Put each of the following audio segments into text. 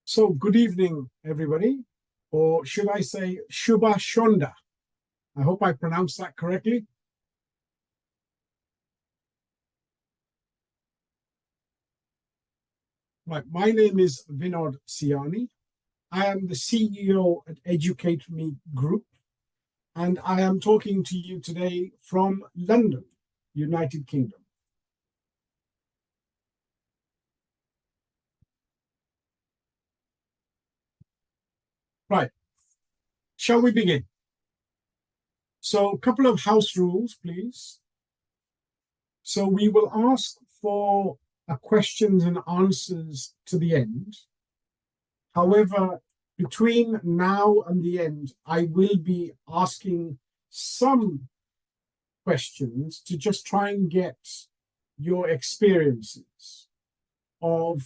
So, good evening, everybody, or should I say Shubha Shonda? I hope I pronounced that correctly. Right, my name is Vinod Siani. I am the CEO at EducateMe Group, and I am talking to you today from London, United Kingdom. Right, shall we begin? So, a couple of house rules, please. So, we will ask for questions and answers to the end. However, between now and the end, I will be asking some questions to just try and get your experiences of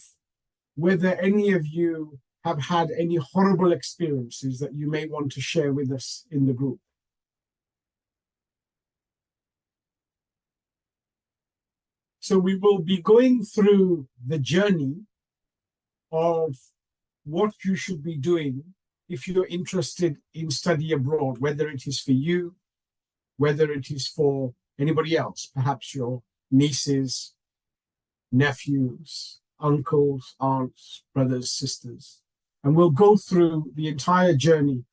whether any of you have had any horrible experiences that you may want to share with us in the group. So we will be going through the journey of what you should be doing if you're interested in study abroad, whether it is for you, whether it is for anybody else, perhaps your nieces, nephews, uncles, aunts, brothers, sisters. And we'll go through the entire journey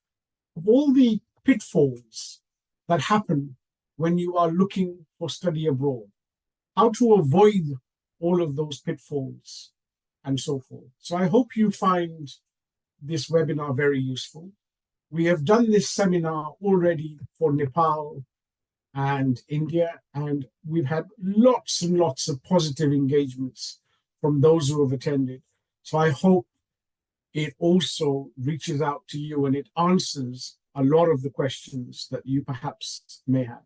of all the pitfalls that happen when you are looking for study abroad, how to avoid all of those pitfalls, and so forth. So I hope you find this webinar very useful. We have done this seminar already for Nepal and India, and we've had lots and lots of positive engagements from those who have attended. So I hope it also reaches out to you and it answers a lot of the questions that you perhaps may have.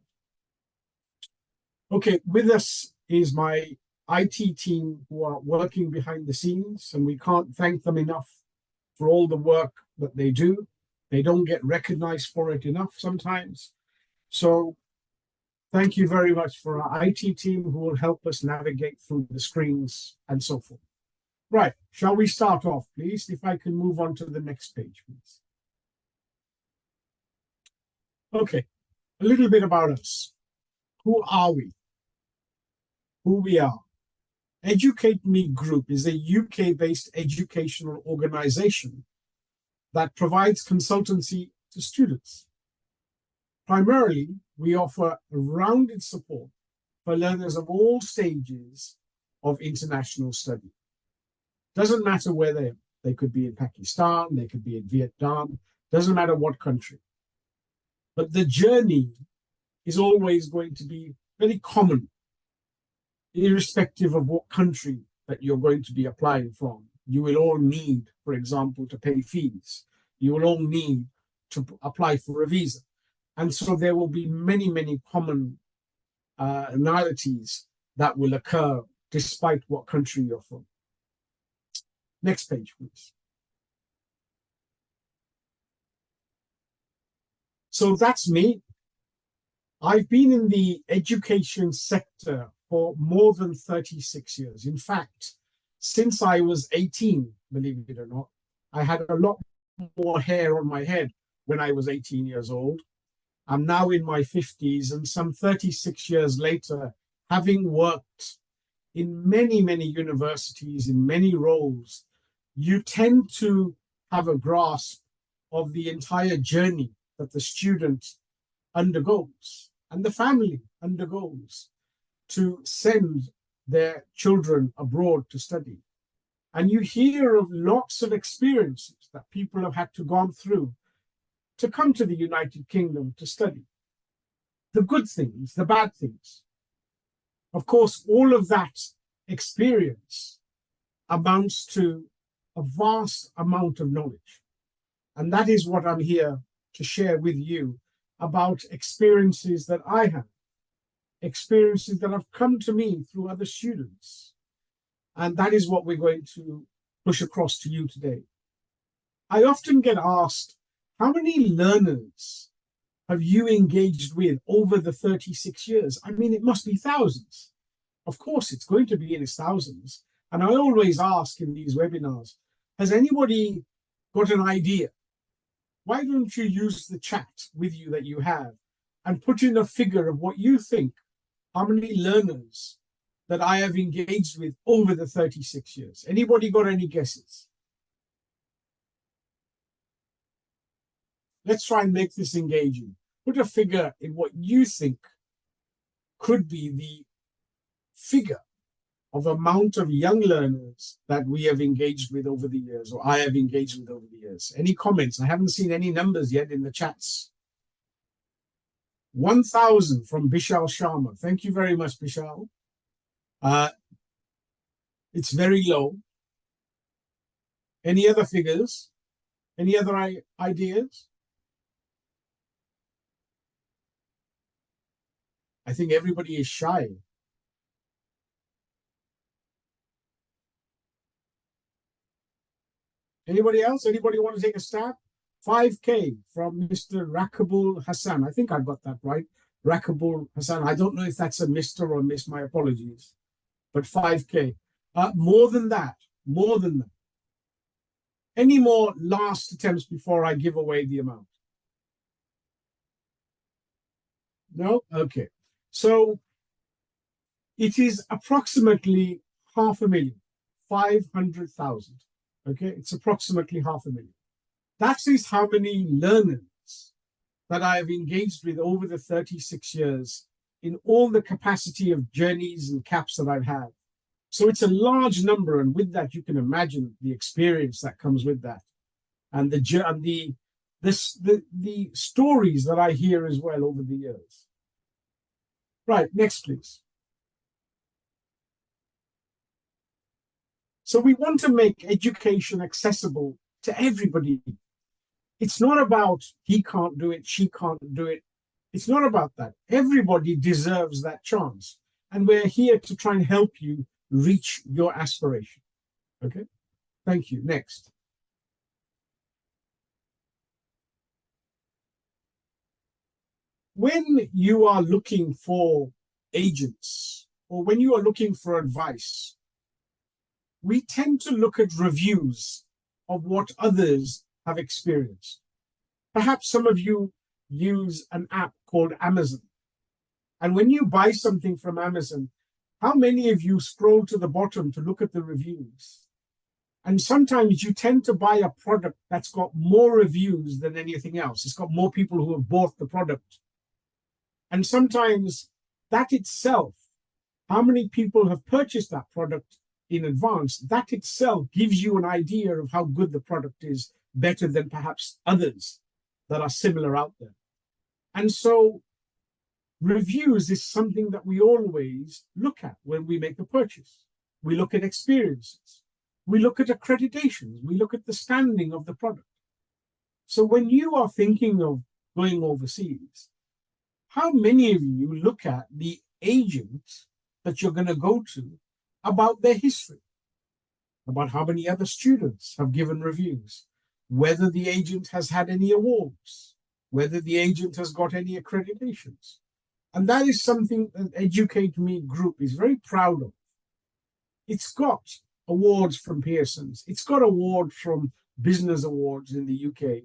Okay, with us is my IT team who are working behind the scenes, and we can't thank them enough for all the work that they do. They don't get recognized for it enough sometimes. So thank you very much for our IT team who will help us navigate through the screens and so forth. Right, shall we start off, please? If I can move on to the next page, please. Okay, a little bit about us. Who are we? Who we are. EducateMe Group is a UK-based educational organization that provides consultancy to students. Primarily, we offer rounded support for learners of all stages of international study. Doesn't matter where they could be in Pakistan, they could be in Vietnam, doesn't matter what country. But the journey is always going to be very common, irrespective of what country that you're going to be applying from. You will all need, for example, to pay fees. You will all need to apply for a visa. And so there will be many, many commonalities that will occur despite what country you're from. Next page, please. So that's me. I've been in the education sector for more than 36 years. In fact, since I was 18, believe it or not, I had a lot more hair on my head when I was 18 years old. I'm now in my 50s, and some 36 years later, having worked in many, many universities, in many roles, you tend to have a grasp of the entire journey that the student undergoes and the family undergoes to send their children abroad to study. And you hear of lots of experiences that people have had to go through to come to the United Kingdom to study. The good things, the bad things. Of course, all of that experience amounts to a vast amount of knowledge. And that is what I'm here to share with you about experiences that I have, experiences that have come to me through other students. And that is what we're going to push across to you today. I often get asked, how many learners have you engaged with over the 36 years? I mean, it must be thousands. Of course, it's going to be in its thousands. And I always ask in these webinars, Has anybody got an idea? Why don't you use the chat with you that you have and put in a figure of what you think, how many learners that I have engaged with over the 36 years? Anybody got any guesses? Let's try and make this engaging. Put a figure in what you think could be the figure of amount of young learners that we have engaged with over the years, or I have engaged with over the years. Any comments? I haven't seen any numbers yet in the chats. 1,000 from Bishal Sharma. Thank you very much, Bishal. It's very low. Any other figures? Any other ideas? I think everybody is shy. Anybody else? Anybody want to take a stab? 5K from Mr. Rakabul Hassan. I think I got that right. Rakabul Hassan. I don't know if that's a Mr. or Miss. My apologies. But 5K. More than that. More than that. Any more last attempts before I give away the amount? No? Okay. So it is approximately 500,000, 500,000. Okay, it's approximately 500,000. That is how many learners that I have engaged with over the 36 years in all the capacity of journeys and caps that I've had. So it's a large number, and with that, you can imagine the experience that comes with that, and the stories that I hear as well over the years. Right, next, please. So we want to make education accessible to everybody. It's not about he can't do it, she can't do it. It's not about that. Everybody deserves that chance. And we're here to try and help you reach your aspiration. Okay? Thank you. Next. When you are looking for agents or when you are looking for advice, we tend to look at reviews of what others have experienced. Perhaps some of you use an app called Amazon. And when you buy something from Amazon, how many of you scroll to the bottom to look at the reviews? And sometimes you tend to buy a product that's got more reviews than anything else. It's got more people who have bought the product. And sometimes that itself, how many people have purchased that product in advance, that itself gives you an idea of how good the product is, better than perhaps others that are similar out there. And so reviews is something that we always look at when we make a purchase. We look at experiences. We look at accreditations. We look at the standing of the product. So when you are thinking of going overseas, how many of you look at the agent that you're going to go to about their history, about how many other students have given reviews, whether the agent has had any awards, whether the agent has got any accreditations? And that is something that EducateMe Group is very proud of. It's got awards from Pearson's. It's got awards from Business Awards in the UK.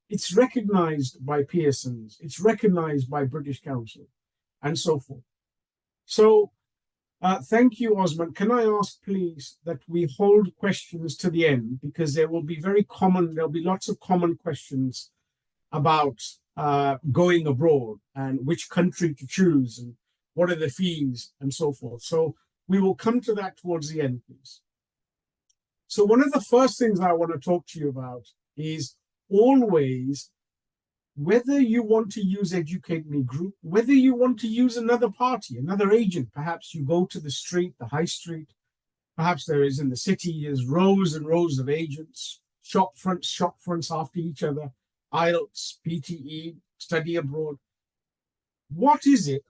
It's recognized by Pearson's. It's recognized by British Council, and so forth. So thank you, Osman. Can I ask, please, that we hold questions to the end, because there'll be lots of common questions about going abroad and which country to choose and what are the fees and so forth. So we will come to that towards the end, please. So one of the first things I want to talk to you about is always whether you want to use EducateMe Group, whether you want to use another party, another agent. Perhaps you go to the street, the high street. Perhaps there is in the city is rows and rows of agents, shop fronts after each other, IELTS, PTE, study abroad. What is it?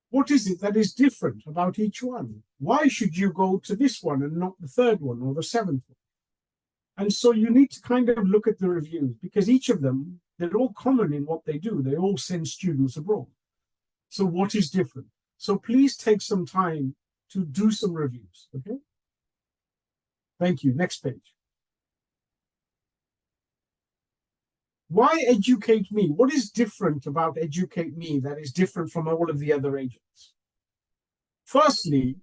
What is it that is different about each one? Why should you go to this one and not the third one or the seventh one? And so you need to kind of look at the reviews, because each of them, they're all common in what they do. They all send students abroad. So what is different? So please take some time to do some reviews, okay? Thank you. Next page. Why Educate Me? What is different about Educate Me that is different from all of the other agents? Firstly,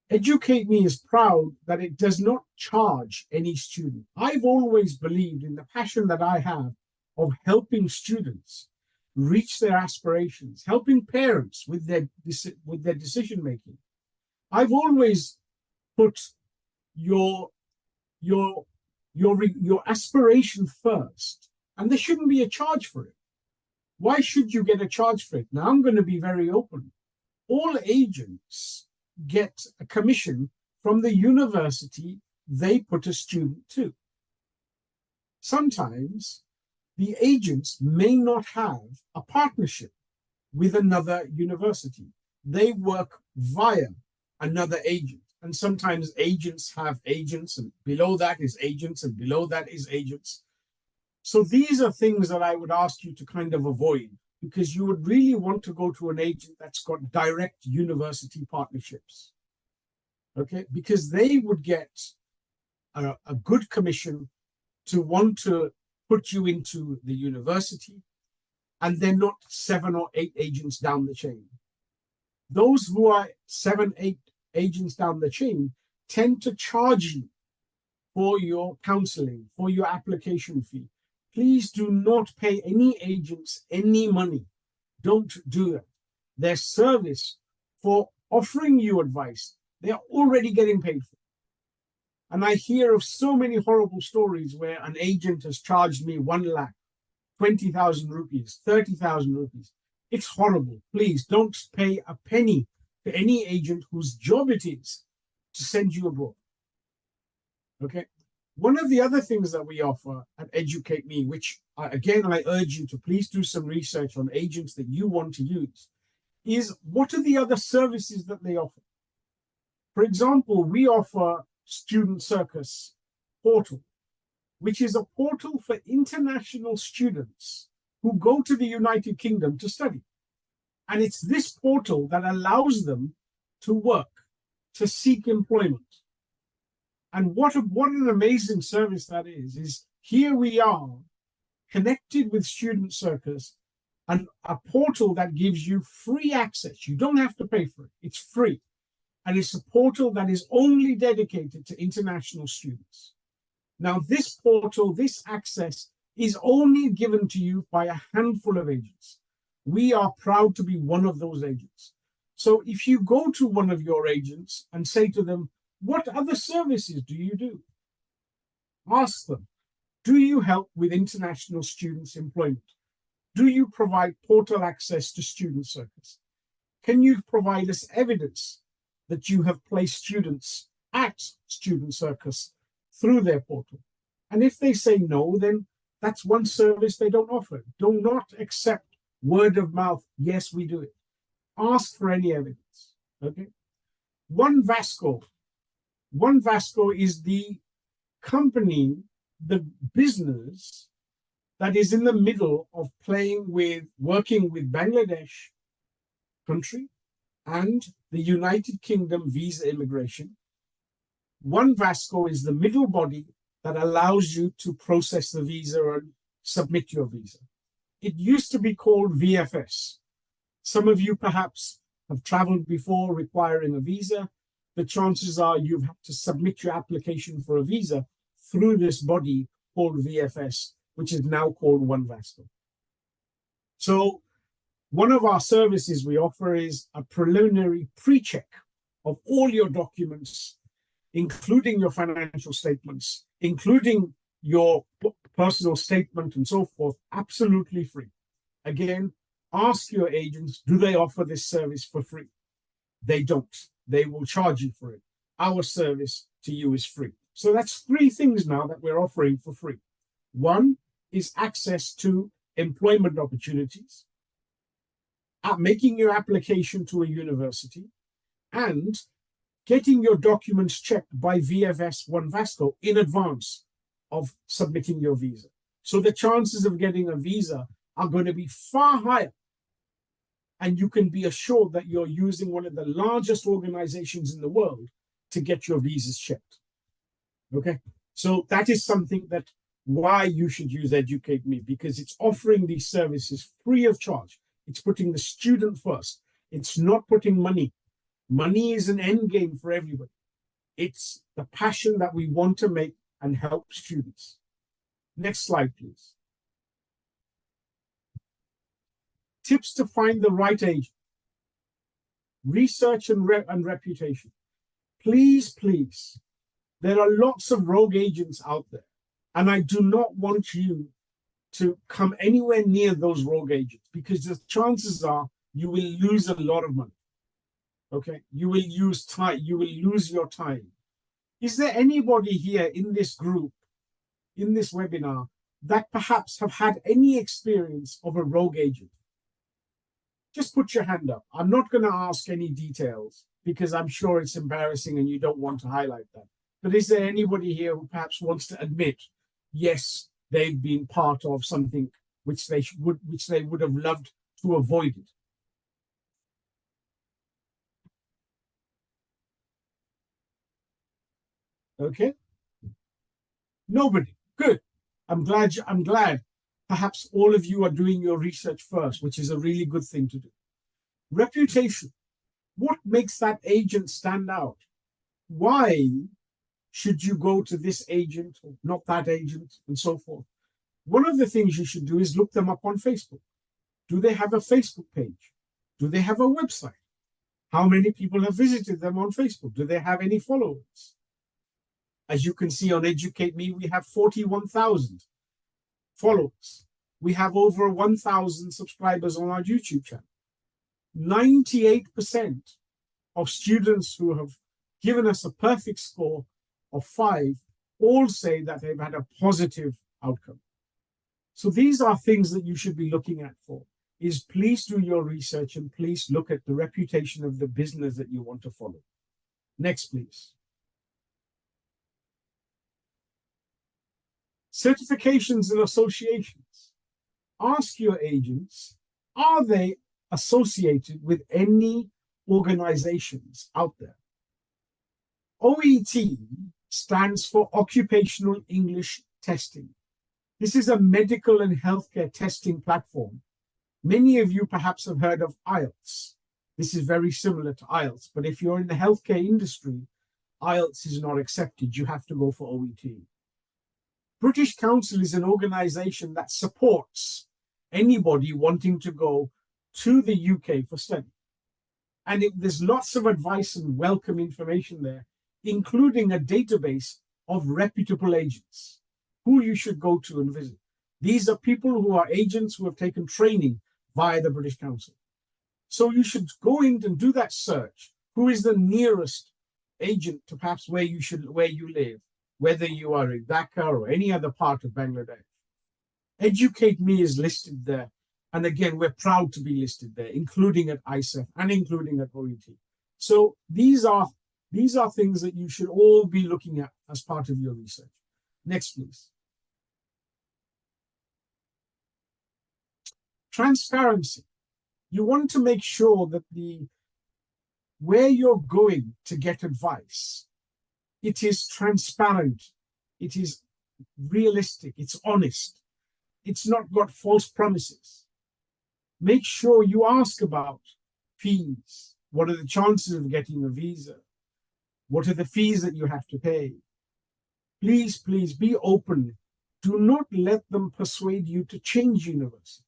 Educate Me is proud that it does not charge any student. I've always believed in the passion that I have of helping students reach their aspirations, helping parents with their decision making. I've always put your aspiration first, and there shouldn't be a charge for it. Why should you get a charge for it? Now, I'm going to be very open. All agents get a commission from the university they put a student to. Sometimes the agents may not have a partnership with another university. They work via another agent. And sometimes agents have agents, and below that is agents, and below that is agents. So these are things that I would ask you to kind of avoid, because you would really want to go to an agent that's got direct university partnerships. Okay, because they would get a good commission to want to put you into the university, and they're not 7 or 8 agents down the chain. Those who are 7, 8 agents down the chain tend to charge you for your counseling, for your application fee. Please do not pay any agents any money. Don't do that. Their service for offering you advice, they are already getting paid for. And I hear of so many horrible stories where an agent has charged me 1 lakh, 20,000 rupees, 30,000 rupees. It's horrible. Please don't pay a penny to any agent whose job it is to send you abroad. Okay. One of the other things that we offer at Educate Me, which again, I urge you to please do some research on agents that you want to use, is what are the other services that they offer? For example, we offer Student Circus Portal, which is a portal for international students who go to the United Kingdom to study. And it's this portal that allows them to work, to seek employment. And what an amazing service that is here we are connected with Student Circus, and a portal that gives you free access. You don't have to pay for it. It's free. And it's a portal that is only dedicated to international students. Now, this portal, this access is only given to you by a handful of agents. We are proud to be one of those agents. So if you go to one of your agents and say to them, what other services do you do? Ask them, do you help with international students' employment? Do you provide portal access to Student Circus? Can you provide us evidence that you have placed students at Student Circus through their portal? And if they say no, then that's one service they don't offer. Do not accept word of mouth, yes, we do it. Ask for any evidence, okay? One Vasco is the company, the business that is in the middle of working with Bangladesh country and the United Kingdom visa immigration. One Vasco is the middle body that allows you to process the visa and submit your visa. It used to be called VFS. Some of you perhaps have traveled before requiring a visa. The chances are you've had to submit your application for a visa through this body called VFS, which is now called One Vasco. So one of our services we offer is a preliminary pre-check of all your documents, including your financial statements, including your personal statement and so forth, absolutely free. Again, ask your agents, do they offer this service for free? They don't. They will charge you for it. Our service to you is free. So that's 3 things now that we're offering for free. One is access to employment opportunities, making your application to a university, and getting your documents checked by VFS One Vasco in advance of submitting your visa. So the chances of getting a visa are going to be far higher. And you can be assured that you're using one of the largest organizations in the world to get your visas checked. Okay, so that is something that why you should use EducateMe, because it's offering these services free of charge. It's putting the student first. It's not putting money. Money is an end game for everybody. It's the passion that we want to make and help students. Next slide, please. Tips to find the right agent. Research and reputation. Please, please. There are lots of rogue agents out there, and I do not want you to come anywhere near those rogue agents, because the chances are you will lose a lot of money. Okay, you will use time. You will lose your time. Is there anybody here in this group, in this webinar, that perhaps have had any experience of a rogue agent? Just put your hand up. I'm not going to ask any details because I'm sure it's embarrassing and you don't want to highlight that. But is there anybody here who perhaps wants to admit, yes, they've been part of something which they would have loved to avoid it? Okay. Nobody. Good. I'm glad. Perhaps all of you are doing your research first, which is a really good thing to do. Reputation. What makes that agent stand out? Why should you go to this agent or not that agent, and so forth? One of the things you should do is look them up on Facebook. Do they have a Facebook page? Do they have a website? How many people have visited them on Facebook? Do they have any followers? As you can see on EducateMe, we have 41,000 followers. We have over 1,000 subscribers on our YouTube channel. 98% of students who have given us a perfect score of 5 all say that they've had a positive outcome. So these are things that you should be looking at for, is please do your research and please look at the reputation of the business that you want to follow. Next, please. Certifications and associations. Ask your agents, are they associated with any organizations out there? OET stands for Occupational English Testing. This is a medical and healthcare testing platform. Many of you perhaps have heard of IELTS. This is very similar to IELTS, but if you're in the healthcare industry, IELTS is not accepted. You have to go for OET. British Council is an organization that supports anybody wanting to go to the UK for study. And there's lots of advice and welcome information there, including a database of reputable agents who you should go to and visit. These are people who are agents who have taken training via the British Council. So you should go in and do that search. Who is the nearest agent to perhaps where you live, whether you are in Dhaka or any other part of Bangladesh? EducateMe is listed there. And again, we're proud to be listed there, including at ISEF and including at OET. So these are things that you should all be looking at as part of your research. Next, please. Transparency. You want to make sure that where you're going to get advice, it is transparent, it is realistic, it's honest, it's not got false promises. Make sure you ask about fees. What are the chances of getting a visa? What are the fees that you have to pay? Please, please be open. Do not let them persuade you to change university.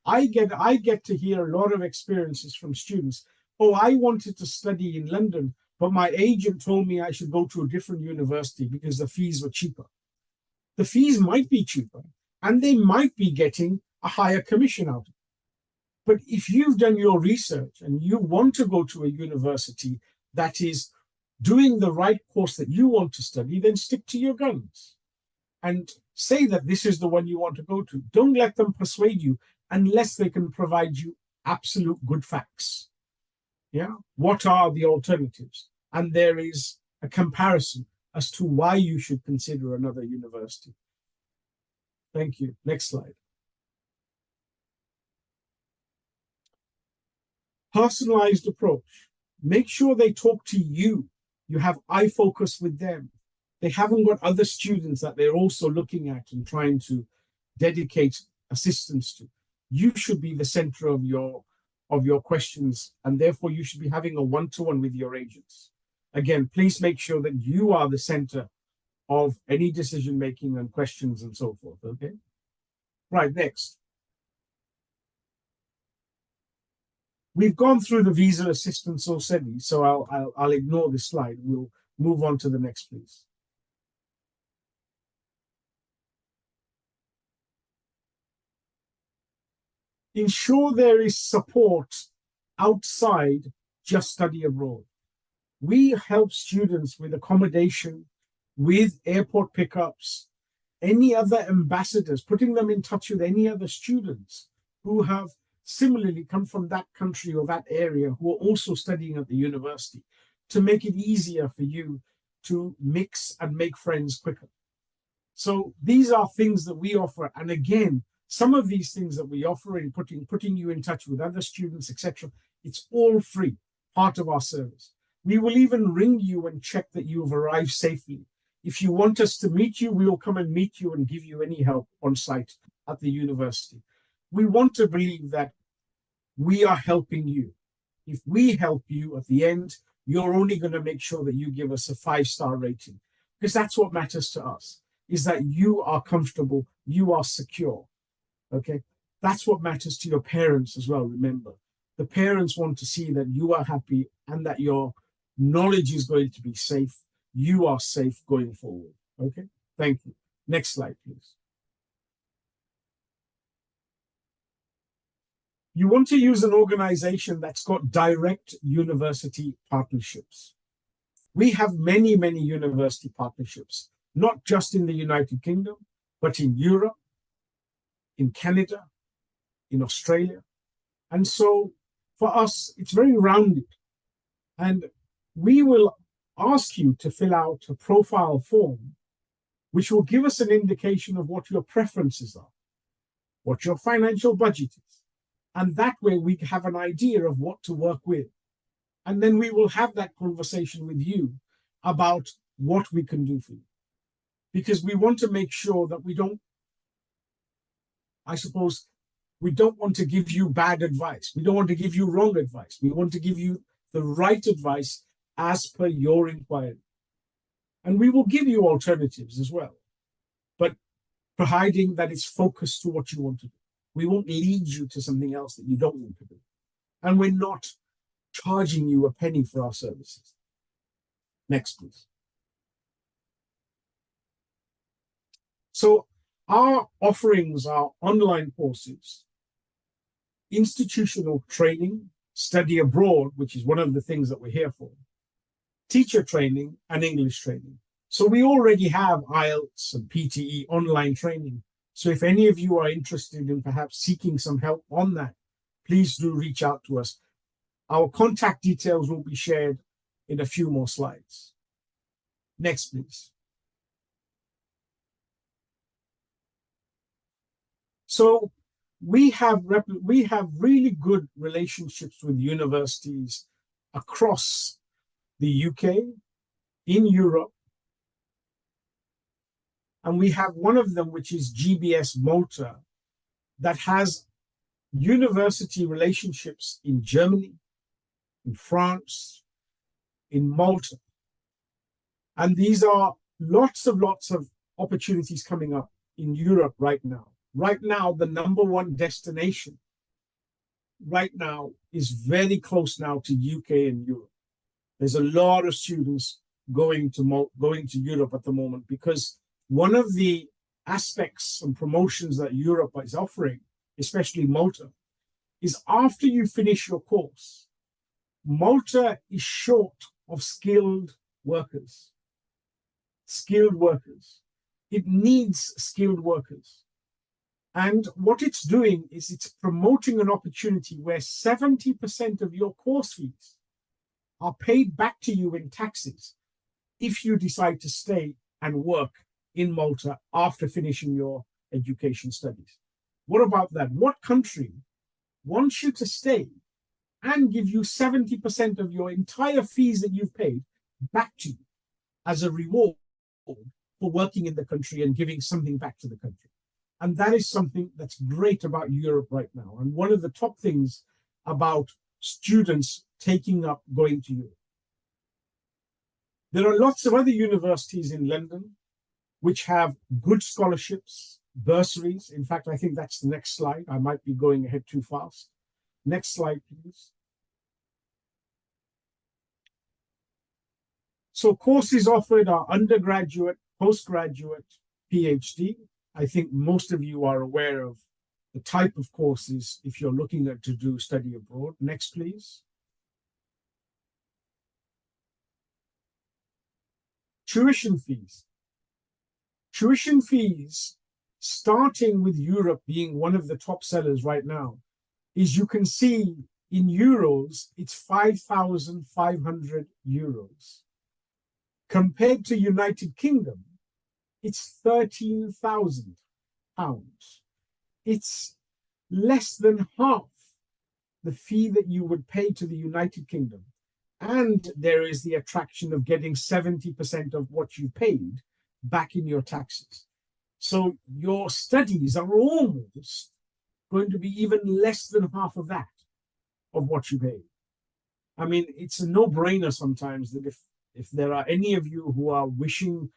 I get to hear a lot of experiences from students. Oh, I wanted to study in London, but my agent told me I should go to a different university because the fees were cheaper. The fees might be cheaper, and they might be getting a higher commission out of it. But if you've done your research and you want to go to a university that is doing the right course that you want to study, then stick to your guns and say that this is the one you want to go to. Don't let them persuade you unless they can provide you absolute good facts. Yeah, what are the alternatives? And there is a comparison as to why you should consider another university. Thank you. Next slide. Personalized approach. Make sure they talk to you. You have eye focus with them. they haven't got other students that they're also looking at and trying to dedicate assistance to. You should be the center of your questions, and therefore you should be having a one-to-one with your agents. Again, please make sure that you are the center of any decision making and questions and so forth. Okay. Right, next. We've gone through the visa assistance already, so I'll ignore this slide. We'll move on to the next, please. Ensure there is support outside just study abroad. We help students with accommodation, with airport pickups, any other ambassadors, putting them in touch with any other students who have similarly come from that country or that area who are also studying at the university, to make it easier for you to mix and make friends quicker. So these are things that we offer. And again, some of these things that we offer in putting you in touch with other students, etc., it's all free, part of our service. We will even ring you and check that you have arrived safely. If you want us to meet you, we will come and meet you and give you any help on site at the university. We want to believe that we are helping you. If we help you at the end, you're only going to make sure that you give us a 5-star rating, because that's what matters to us, is that you are comfortable, you are secure. Okay, that's what matters to your parents as well. Remember, the parents want to see that you are happy and that your knowledge is going to be safe. You are safe going forward. Okay, thank you. Next slide, please. You want to use an organization that's got direct university partnerships. We have many, many university partnerships, not just in the United Kingdom, but in Europe, in Canada, in Australia. And so for us, it's very rounded. And we will ask you to fill out a profile form, which will give us an indication of what your preferences are, what your financial budget is. And that way we have an idea of what to work with. And then we will have that conversation with you about what we can do for you. Because we want to make sure that we don't, I suppose, we don't want to give you bad advice. We don't want to give you wrong advice. We want to give you the right advice as per your inquiry. And we will give you alternatives as well, but providing that it's focused to what you want to do. We won't lead you to something else that you don't want to do. And we're not charging you a penny for our services. Next, please. So our offerings are online courses, institutional training, study abroad, which is one of the things that we're here for, teacher training, and English training. So we already have IELTS and PTE online training. So if any of you are interested in perhaps seeking some help on that, please do reach out to us. Our contact details will be shared in a few more slides. Next, please. So we have really good relationships with universities across the UK, in Europe, and we have one of them, which is GBS Malta, that has university relationships in Germany, in France, in Malta. And these are lots of opportunities coming up in Europe right now. Right now, the #1 destination right now is very close now to UK and Europe. There's a lot of students going to Europe at the moment, because one of the aspects and promotions that Europe is offering, especially Malta, is after you finish your course, Malta is short of skilled workers. Skilled workers. It needs skilled workers. And what it's doing is it's promoting an opportunity where 70% of your course fees are paid back to you in taxes if you decide to stay and work in Malta after finishing your education studies. What about that? What country wants you to stay and give you 70% of your entire fees that you've paid back to you as a reward for working in the country and giving something back to the country. And that is something that's great about Europe right now. And one of the top things about students taking up going to Europe. There are lots of other universities in London which have good scholarships, bursaries. In fact, I think that's the next slide. I might be going ahead too fast. Next slide, please. So courses offered are undergraduate, postgraduate, PhD. I think most of you are aware of the type of courses if you're looking at to do study abroad. Next, please. Tuition fees. Tuition fees, starting with Europe being one of the top sellers right now, is you can see in euros, it's 5,500 euros. Compared to United Kingdom, it's 13,000 pounds. It's less than half the fee that you would pay to the United Kingdom. And there is the attraction of getting 70% of what you paid back in your taxes. So your studies are almost going to be even less than half of that, of what you paid. I mean, it's a no-brainer sometimes that if there are any of you who are wishing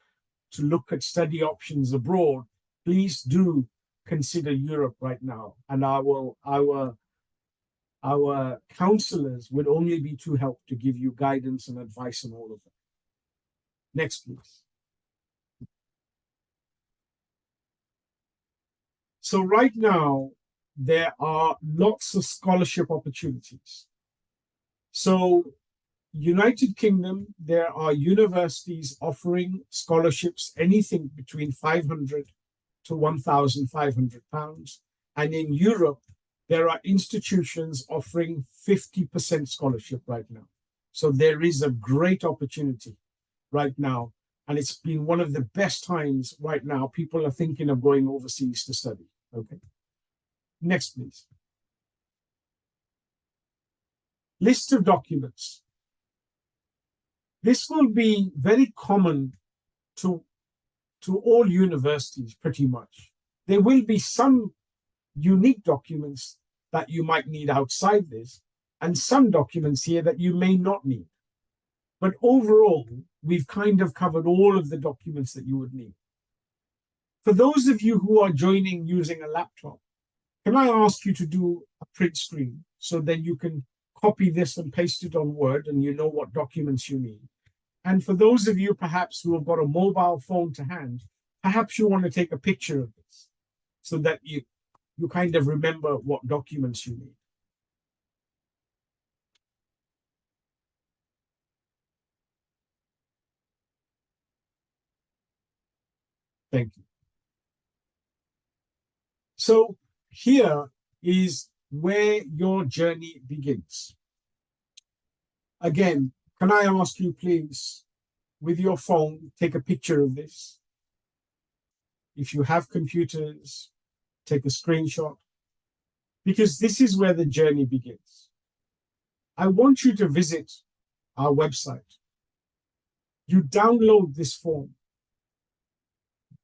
to look at study options abroad, please do consider Europe right now. And our counselors would only be too helped to give you guidance and advice on all of that. Next, please. So right now, there are lots of scholarship opportunities. So United Kingdom, there are universities offering scholarships, anything between 500 to 1,500 pounds. And in Europe, there are institutions offering 50% scholarship right now. So there is a great opportunity right now. And it's been one of the best times right now. People are thinking of going overseas to study. Okay. Next, please. List of documents. This will be very common to all universities, pretty much. There will be some unique documents that you might need outside this, and some documents here that you may not need. But overall, we've kind of covered all of the documents that you would need. For those of you who are joining using a laptop, can I ask you to do a print screen so then you can copy this and paste it on Word and you know what documents you need? And for those of you perhaps who have got a mobile phone to hand, perhaps you want to take a picture of this so that you kind of remember what documents you need. Thank you. So here is where your journey begins. Again, can I ask you, please, with your phone, take a picture of this. If you have computers, take a screenshot, because this is where the journey begins. I want you to visit our website. You download this form,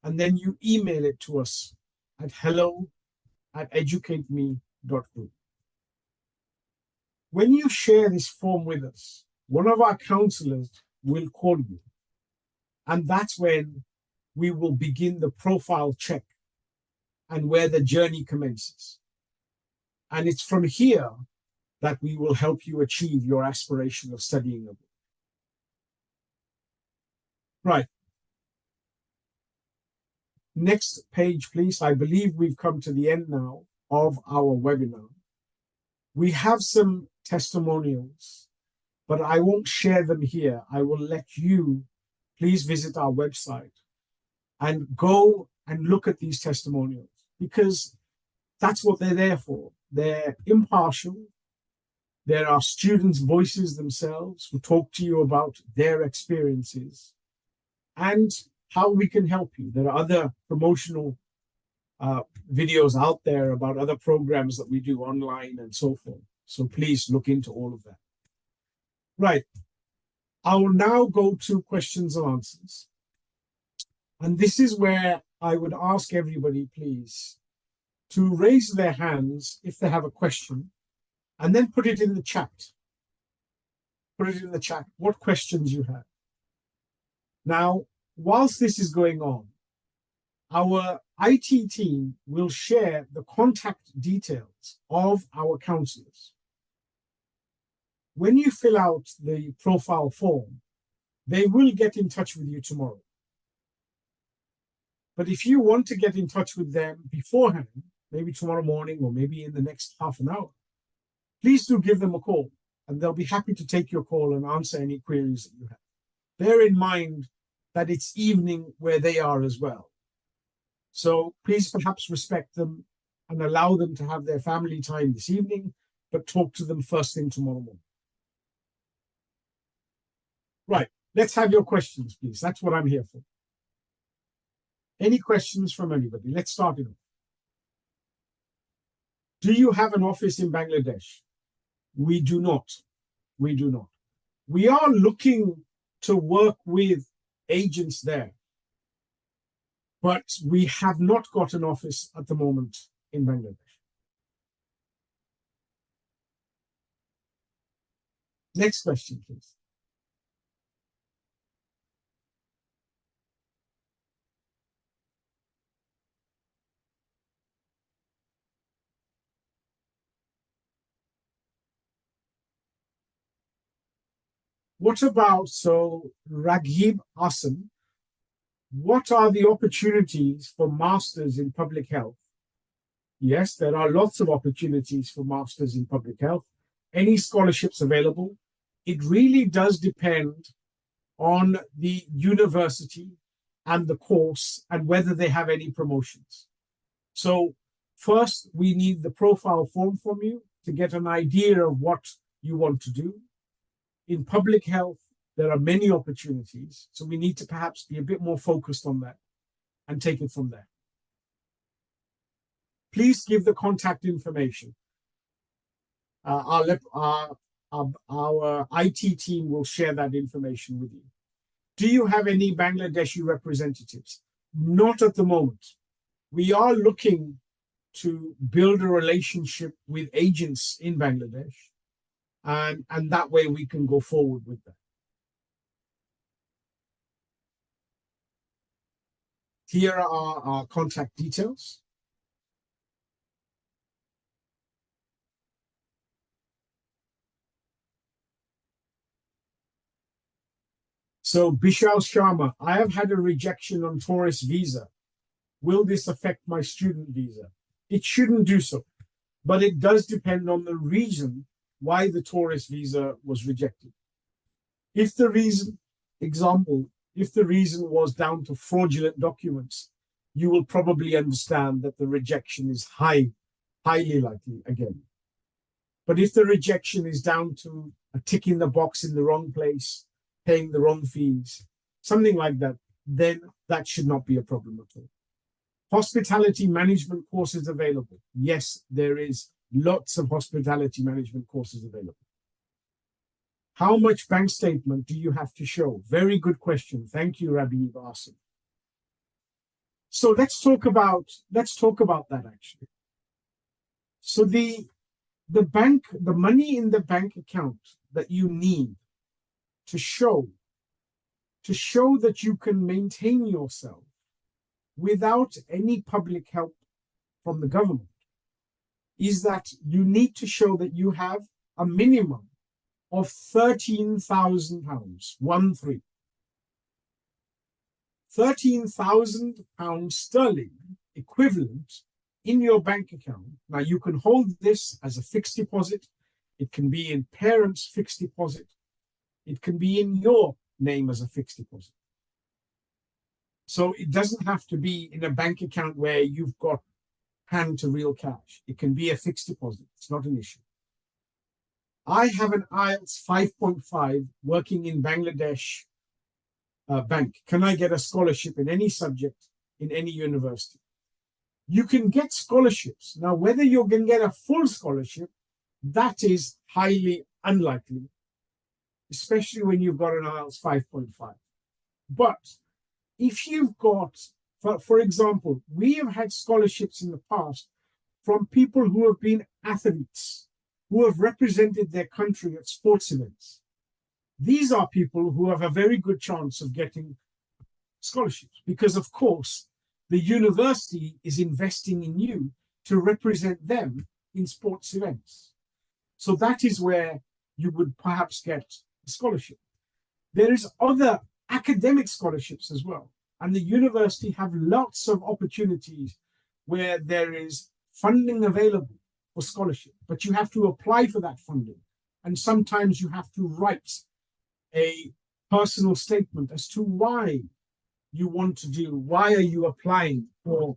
and then you email it to us at hello@educateme.group. When you share this form with us, one of our counselors will call you. And that's when we will begin the profile check and where the journey commences. And it's from here that we will help you achieve your aspiration of studying abroad. Right. Next page, please. I believe we've come to the end now of our webinar. We have some testimonials, but I won't share them here. I will let you please visit our website and go and look at these testimonials, because that's what they're there for. They're impartial. There are students' voices themselves who talk to you about their experiences and how we can help you. There are other promotional videos out there about other programs that we do online and so forth. So please look into all of that. Right. I will now go to questions and answers. And this is where I would ask everybody, please, to raise their hands if they have a question, and then put it in the chat. Put it in the chat what questions you have. Now, whilst this is going on, our IT team will share the contact details of our counselors. When you fill out the profile form, they will get in touch with you tomorrow. But if you want to get in touch with them beforehand, maybe tomorrow morning or maybe in the next half an hour, please do give them a call, and they'll be happy to take your call and answer any queries that you have. Bear in mind that it's evening where they are as well. So please perhaps respect them and allow them to have their family time this evening, but talk to them first thing tomorrow morning. Right, let's have your questions, please. That's what I'm here for. Any questions from anybody? Let's start it off. Do you have an office in Bangladesh? We do not. We do not. We are looking to work with agents there, but we have not got an office at the moment in Bangladesh. Next question, please. What about, so Raghib Hassan, what are the opportunities for masters in public health? Yes, there are lots of opportunities for masters in public health. Any scholarships available? It really does depend on the university and the course and whether they have any promotions. So first, we need the profile form from you to get an idea of what you want to do. In public health, there are many opportunities, so we need to perhaps be a bit more focused on that and take it from there. Please give the contact information. Our IT team will share that information with you. Do you have any Bangladeshi representatives? Not at the moment. We are looking to build a relationship with agents in Bangladesh, and that way we can go forward with that. Here are our contact details. So Bishal Sharma, I have had a rejection on tourist visa. Will this affect my student visa? It shouldn't do so, but it does depend on the reason why the tourist visa was rejected. If the reason, example, if the reason was down to fraudulent documents, you will probably understand that the rejection is highly likely again. But if the rejection is down to a tick in the box in the wrong place, paying the wrong fees, something like that, then that should not be a problem at all. Hospitality management courses available. Yes, there is lots of hospitality management courses available. How much bank statement do you have to show? Very good question. Thank you, Rabbi Ibasim. So let's talk about that actually. So the money in the bank account that you need to show that you can maintain yourself without any public help from the government is that you need to show that you have a minimum of £13,000, 13. £13,000 sterling equivalent in your bank account. Now you can hold this as a fixed deposit. It can be in parents' fixed deposit. It can be in your name as a fixed deposit. So it doesn't have to be in a bank account where you've got hand to real cash. It can be a fixed deposit. It's not an issue. I have an IELTS 5.5 working in Bangladesh bank. Can I get a scholarship in any subject in any university? You can get scholarships. Now, whether you can get a full scholarship, that is highly unlikely, especially when you've got an IELTS 5.5. But if you've got, for example, we have had scholarships in the past from people who have been athletes, who have represented their country at sports events. These are people who have a very good chance of getting scholarships because, of course, the university is investing in you to represent them in sports events. So that is where you would perhaps get a scholarship. There is other academic scholarships as well. And the university have lots of opportunities where there is funding available for scholarship, but you have to apply for that funding. And sometimes you have to write a personal statement as to why you want to do, why are you applying for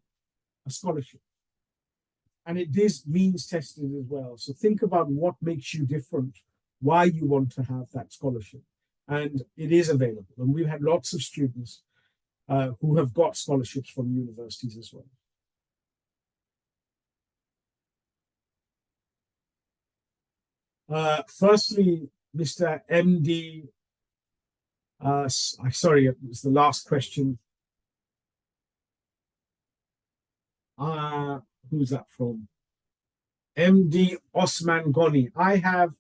a scholarship? And it is means tested as well. So think about what makes you different, why you want to have that scholarship. And it is available. And we've had lots of students who have got scholarships from universities as well. Firstly, Mr. MD, sorry, it was the last question. Who's that from? MD Osman Goni. I have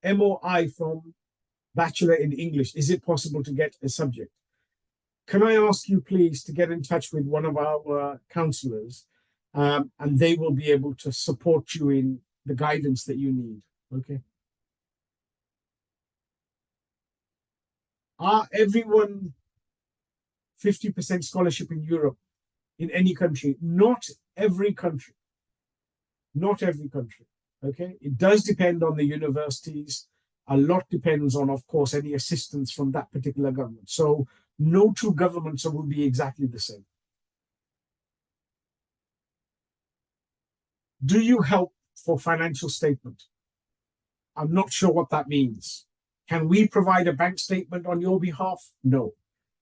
MOI from Bachelor in English. Is it possible to get a subject? Can I ask you, please, to get in touch with one of our counselors, and they will be able to support you in the guidance that you need. Okay. Are everyone 50% scholarship in Europe, in any country? Not every country. Not every country. Okay. It does depend on the universities. A lot depends on, of course, any assistance from that particular government. So no two governments will be exactly the same. Do you help for financial statement? I'm not sure what that means. Can we provide a bank statement on your behalf? No.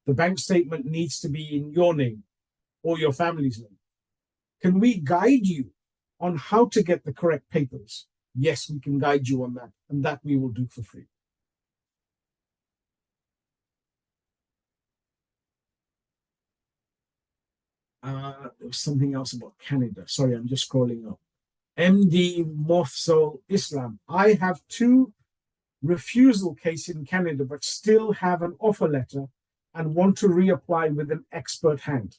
The bank statement needs to be in your name or your family's name. Can we guide you on how to get the correct papers? Yes, we can guide you on that, and that we will do for free. There was something else about Canada. Sorry, I'm just scrolling up. MD Mofsol Islam. I have 2 refusal case in Canada, but still have an offer letter and want to reapply with an expert hand.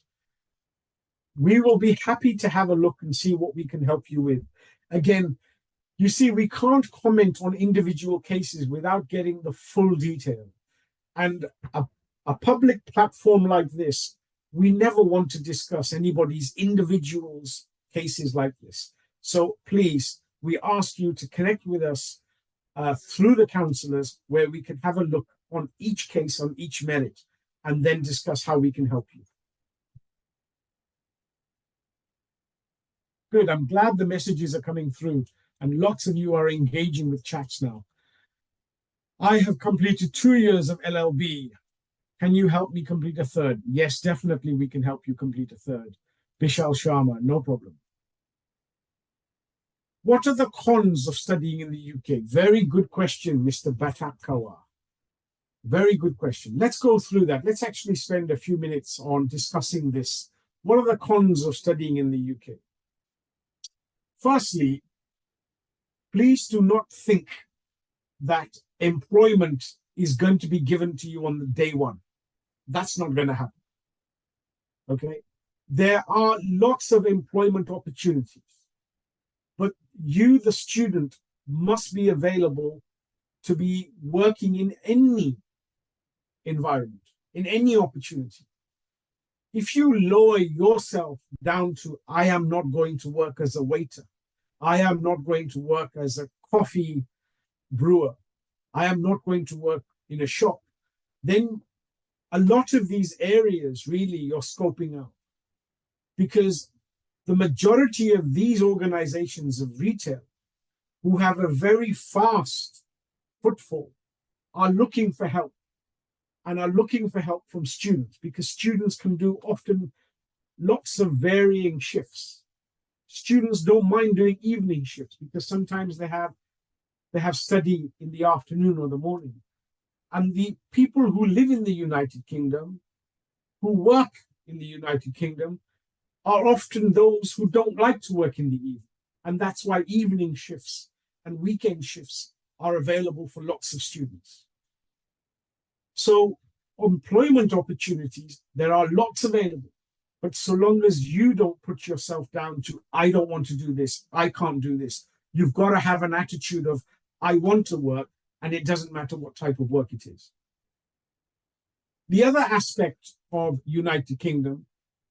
We will be happy to have a look and see what we can help you with. Again, you see, we can't comment on individual cases without getting the full detail. And a public platform like this, we never want to discuss anybody's individual's cases like this. So please, we ask you to connect with us through the counselors where we can have a look on each case, on each merit, and then discuss how we can help you. Good, I'm glad the messages are coming through and lots of you are engaging with chats now. I have completed 2 years of LLB. Can you help me complete a third? Yes, definitely we can help you complete a third. Bishal Sharma, no problem. What are the cons of studying in the UK? Very good question, Mr. Batakawa. Very good question. Let's go through that. Let's actually spend a few minutes on discussing this. What are the cons of studying in the UK? Firstly, please do not think that employment is going to be given to you on the day one. That's not going to happen. Okay? There are lots of employment opportunities, but you, the student, must be available to be working in any environment, in any opportunity. If you lower yourself down to, I am not going to work as a waiter, I am not going to work as a coffee brewer, I am not going to work in a shop, then a lot of these areas really you're scoping out. Because the majority of these organizations of retail who have a very fast footfall are looking for help, and are looking for help from students, because students can do often lots of varying shifts. Students don't mind doing evening shifts because sometimes they have study in the afternoon or the morning. And the people who live in the United Kingdom, who work in the United Kingdom are often those who don't like to work in the evening. And that's why evening shifts and weekend shifts are available for lots of students. So employment opportunities, there are lots available. But so long as you don't put yourself down to, I don't want to do this, I can't do this, you've got to have an attitude of, I want to work, and it doesn't matter what type of work it is. The other aspect of United Kingdom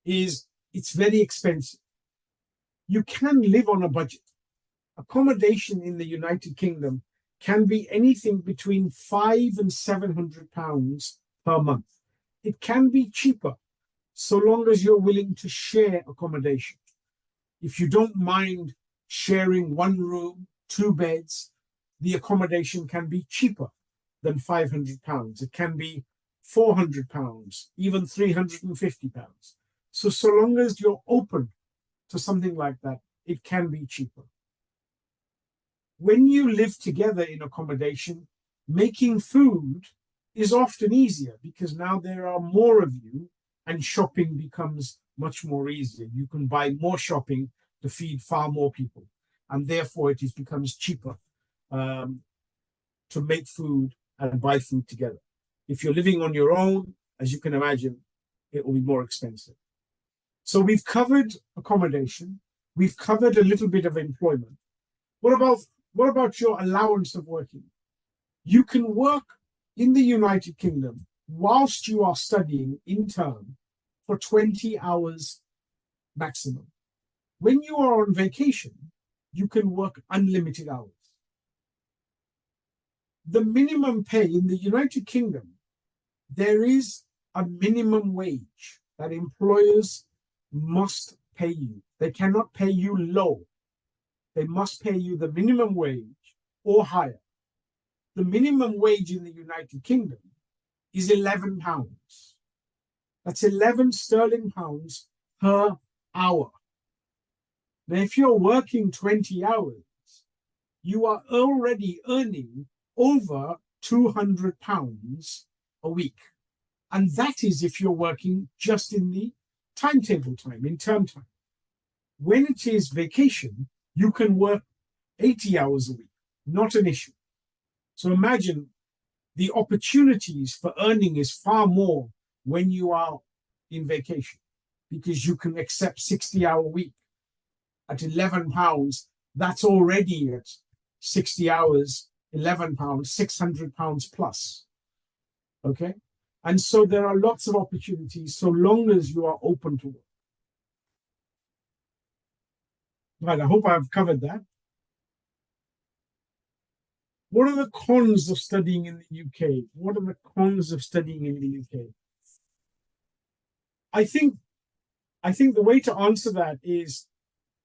is it's very expensive. You can live on a budget. Accommodation in the United Kingdom can be anything between £500 and £700 per month. It can be cheaper, so long as you're willing to share accommodation. If you don't mind sharing one room, 2 beds, the accommodation can be cheaper than £500. It can be £400, even £350. So long as you're open to something like that, it can be cheaper. When you live together in accommodation, making food is often easier because now there are more of you and shopping becomes much more easier. You can buy more shopping to feed far more people, and therefore it becomes cheaper to make food and buy food together. If you're living on your own, as you can imagine, it will be more expensive. So we've covered accommodation. We've covered a little bit of employment. What about your allowance of working? You can work in the United Kingdom whilst you are studying in term for 20 hours maximum. When you are on vacation, you can work unlimited hours. The minimum pay in the United Kingdom, there is a minimum wage that employers must pay you. They cannot pay you low. They must pay you the minimum wage or higher. The minimum wage in the United Kingdom is £11. That's 11 sterling pounds per hour. Now, if you're working 20 hours, you are already earning over £200 a week. And that is if you're working just in the timetable time, in term time. When it is vacation, you can work 80 hours a week, not an issue. So imagine the opportunities for earning is far more when you are in vacation, because you can accept 60-hour week at £11. That's already at 60 hours, £11, £600 plus. Okay. And so there are lots of opportunities so long as you are open to work. Right, I hope I've covered that. What are the cons of studying in the UK? What are the cons of studying in the UK? I think the way to answer that is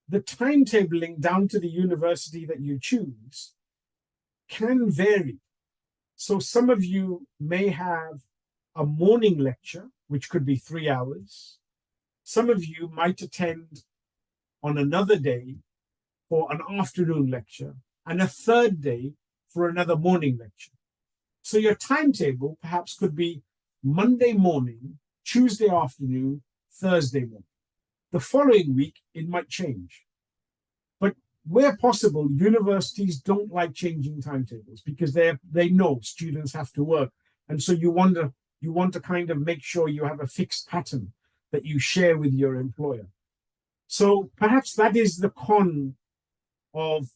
the timetabling down to the university that you choose can vary. So some of you may have a morning lecture, which could be 3 hours. Some of you might attend on another day for an afternoon lecture, and a third day for another morning lecture. So your timetable perhaps could be Monday morning, Tuesday afternoon, Thursday morning. The following week, it might change. But where possible, universities don't like changing timetables because they know students have to work. And so you want to kind of make sure you have a fixed pattern that you share with your employer. So perhaps that is the con of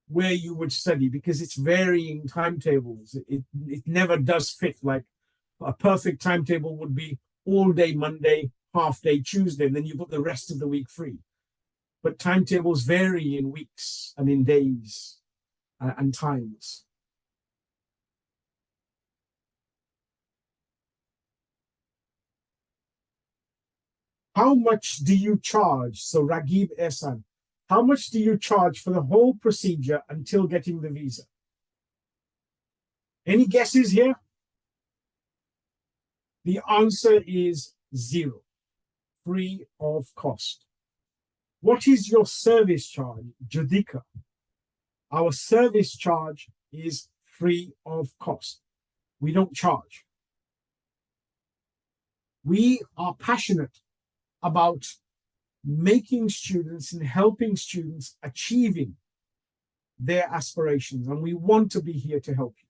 where you would study, because it's varying timetables. It never does fit. Like a perfect timetable would be all day Monday, half day Tuesday, and then you put the rest of the week free. But timetables vary in weeks and in days and times. How much do you charge? So Ragib Ehsan, how much do you charge for the whole procedure until getting the visa? Any guesses here? The answer is 0, free of cost. What is your service charge, Judika? Our service charge is free of cost. We don't charge. We are passionate about making students and helping students achieving their aspirations, and we want to be here to help you.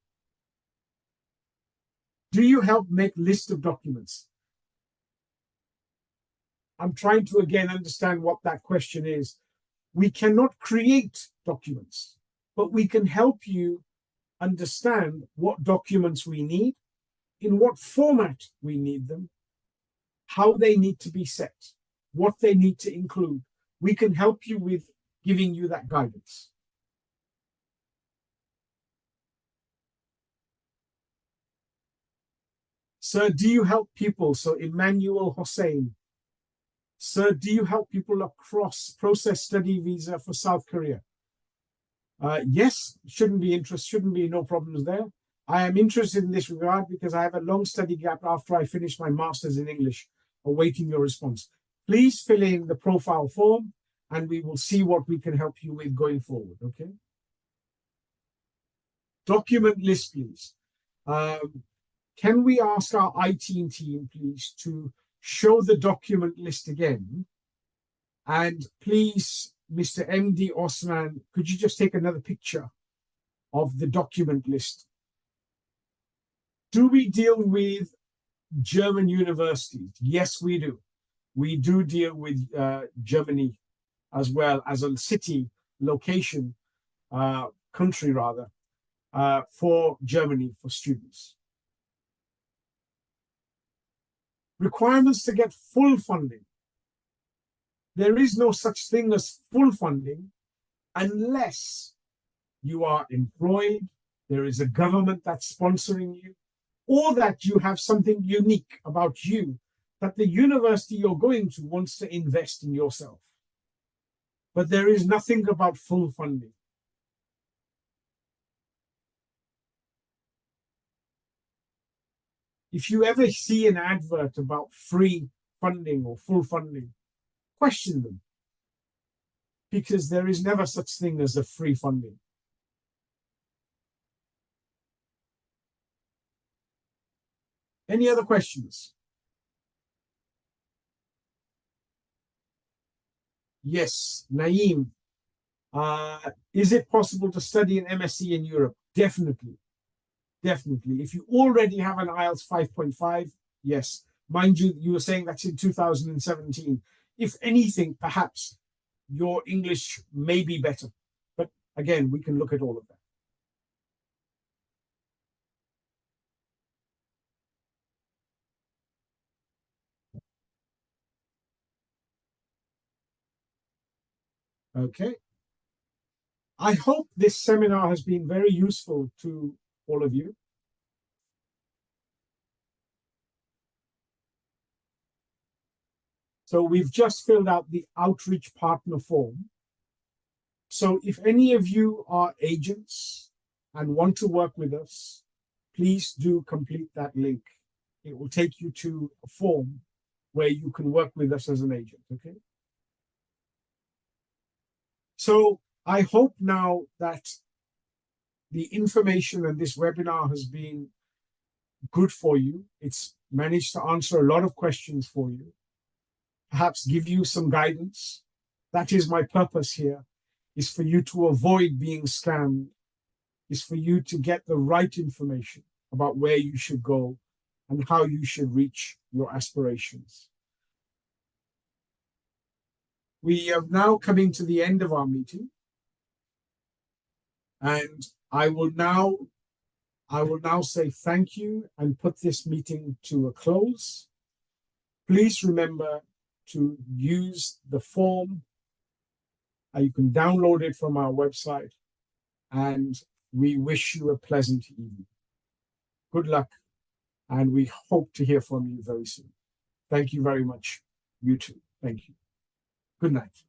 Do you help make list of documents? I'm trying to again understand what that question is. We cannot create documents, but we can help you understand what documents we need, in what format we need them, how they need to be set, what they need to include. We can help you with giving you that guidance. Sir, do you help people? So Emmanuel Hossein. Sir, do you help people across process study visa for South Korea? Yes, shouldn't be no problems there. I am interested in this regard because I have a long study gap after I finish my master's in English, awaiting your response. Please fill in the profile form and we will see what we can help you with going forward, okay? Document list, please. Can we ask our IT team, please, to show the document list again? And please, Mr. MD Osman, could you just take another picture of the document list? Do we deal with German universities? Yes, we do. We do deal with Germany as well as a city, location, country rather, for Germany, for students. Requirements to get full funding. There is no such thing as full funding unless you are employed, there is a government that's sponsoring you, or that you have something unique about you that the university you're going to wants to invest in yourself. But there is nothing about full funding. If you ever see an advert about free funding or full funding, question them, because there is never such thing as a free funding. Any other questions? Yes, Naeem. Is it possible to study an MSc in Europe? Definitely. Definitely. If you already have an IELTS 5.5, yes. Mind you, you were saying that's in 2017. If anything, perhaps your English may be better. But again, we can look at all of that. Okay. I hope this seminar has been very useful to all of you. So we've just filled out the outreach partner form. So if any of you are agents and want to work with us, please do complete that link. It will take you to a form where you can work with us as an agent, okay? So I hope now that the information and this webinar has been good for you. It's managed to answer a lot of questions for you, perhaps give you some guidance. That is my purpose here, is for you to avoid being scammed, is for you to get the right information about where you should go and how you should reach your aspirations. We are now coming to the end of our meeting, and I will now say thank you and put this meeting to a close. Please remember to use the form. You can download it from our website, and we wish you a pleasant evening. Good luck, and we hope to hear from you very soon. Thank you very much. You too. Thank you. Good night.